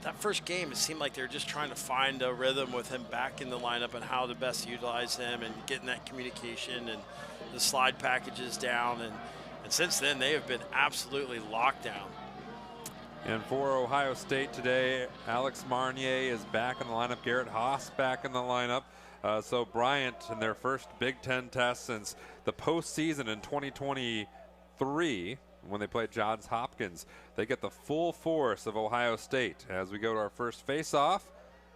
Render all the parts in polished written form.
that first game, it seemed like they were just trying to find a rhythm with him back in the lineup and how to best utilize him and getting that communication and the slide packages down. And since then, they have been absolutely locked down. And for Ohio State today, Alex Marnier is back in the lineup. Garrett Haas back in the lineup. So Bryant in their first Big Ten test since the postseason in 2023 when they played Johns Hopkins. They get the full force of Ohio State as we go to our first face-off,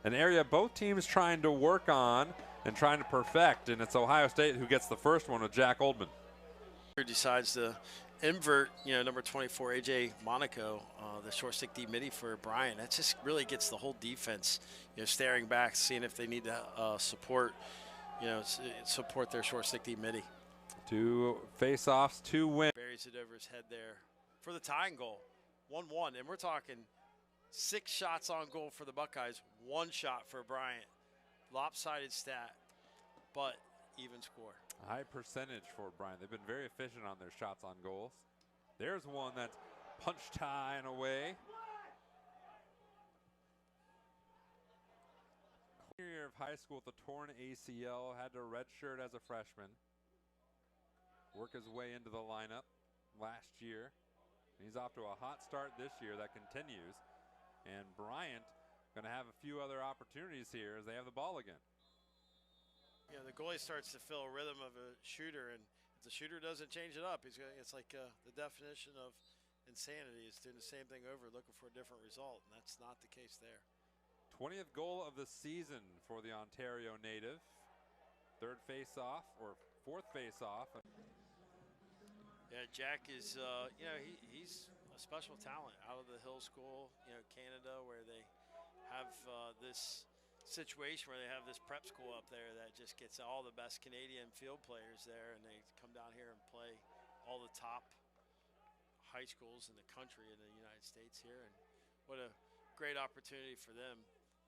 an area both teams trying to work on and trying to perfect, and it's Ohio State who gets the first one with Jack Oldman. Decides to invert, number 24, AJ Monaco, the short stick D midi for Bryant. That just really gets the whole defense, staring back, seeing if they need to support their short stick D midi. 2 face-offs, 2 wins. Buries it over his head there for the tying goal, 1-1, and we're talking 6 shots on goal for the Buckeyes, 1 shot for Bryant. Lopsided stat, but even score. High percentage for Bryant. They've been very efficient on their shots on goals. There's one that's punched high and away. Year of high school with a torn ACL, had to redshirt as a freshman. Work his way into the lineup last year. He's off to a hot start this year that continues. And Bryant going to have a few other opportunities here as they have the ball again. The goalie starts to feel a rhythm of a shooter, and if the shooter doesn't change it up, it's like the definition of insanity is doing the same thing over, looking for a different result, and that's not the case there. 20th goal of the season for the Ontario native. 3rd face-off, or 4th face-off. Yeah, Jack is, he's a special talent out of the Hill School, Canada, where they have this situation where they have this prep school up there that just gets all the best Canadian field players there, and they come down here and play all the top high schools in the country in the United States here. And what a great opportunity for them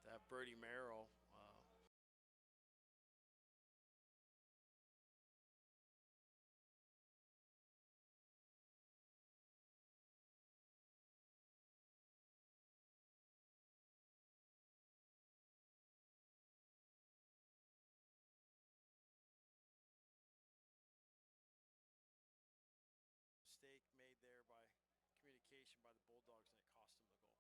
to have Brody Merrill. Mistake made there by communication by the Bulldogs, and it cost them the goal.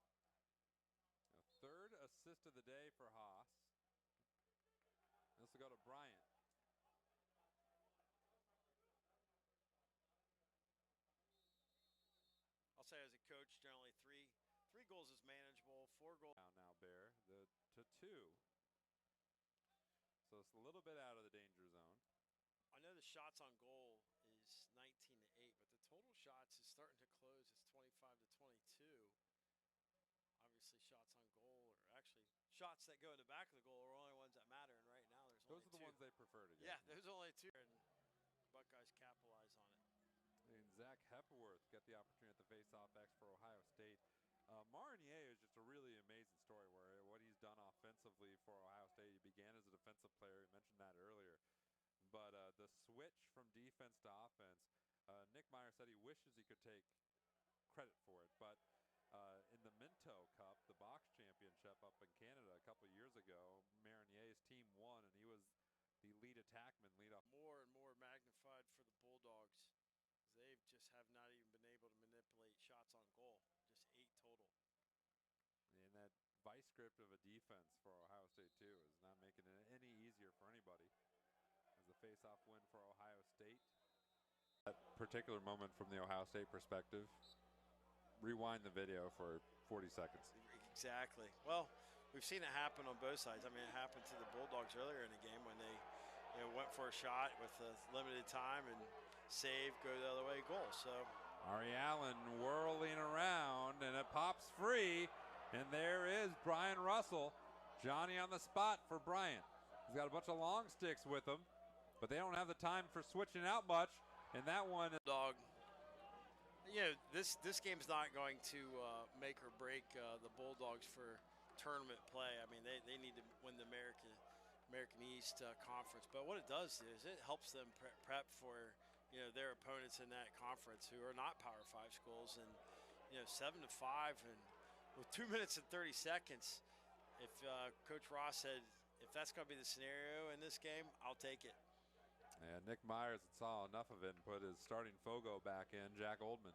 A 3rd assist of the day for Haas. This will go to Bryant. I'll say as a coach, generally three goals is manageable. 4 goals. Now Bear to 2. So it's a little bit out of the danger zone. I know the shots on goal is 19-8, but the total shots is starting to close. It's 25-22. Obviously, shots on goal, or actually shots that go in the back of the goal, are only ones that matter. And right now, there's those only 2. Those are the ones they prefer to get. Yeah, there's only 2, and Buckeyes capitalize on it. And Zach Hepworth get the opportunity at the face-off X for Ohio State. Marnier is just a really amazing story where what he's done offensively for Ohio State. He began as a defensive player. You mentioned that earlier. But the switch from defense to offense, Nick Meyer said he wishes he could take credit for it. But in the Minto Cup, the box championship up in Canada a couple of years ago, Marnier's team won, and he was the lead attackman, lead off. More and more magnified for the Bulldogs. They just have not even been able to manipulate shots on goal. Just 8 total. And that vice grip of a defense for Ohio State, too, is not making it any easier for anybody. As the face-off win for Ohio State. That particular moment from the Ohio State perspective, rewind the video for 40 seconds. Exactly. Well, we've seen it happen on both sides. I mean, it happened to the Bulldogs earlier in the game when they went for a shot with a limited time and save, go the other way, goal. So Ari Allen whirling around, and it pops free, and there is Brian Russell. Johnny on the spot for Bryant. He's got a bunch of long sticks with him, but they don't have the time for switching out much, and that one. Dog. This game's not going to make or break the Bulldogs for tournament play. I mean, they need to win the American East Conference, but what it does is it helps them prep for their opponents in that conference who are not Power 5 schools, and 7-5 and with 2 minutes and 30 seconds, if Coach Ross said, if that's going to be the scenario in this game, I'll take it. And Nick Myers saw enough of it and put his starting Fogo back in, Jack Oldman.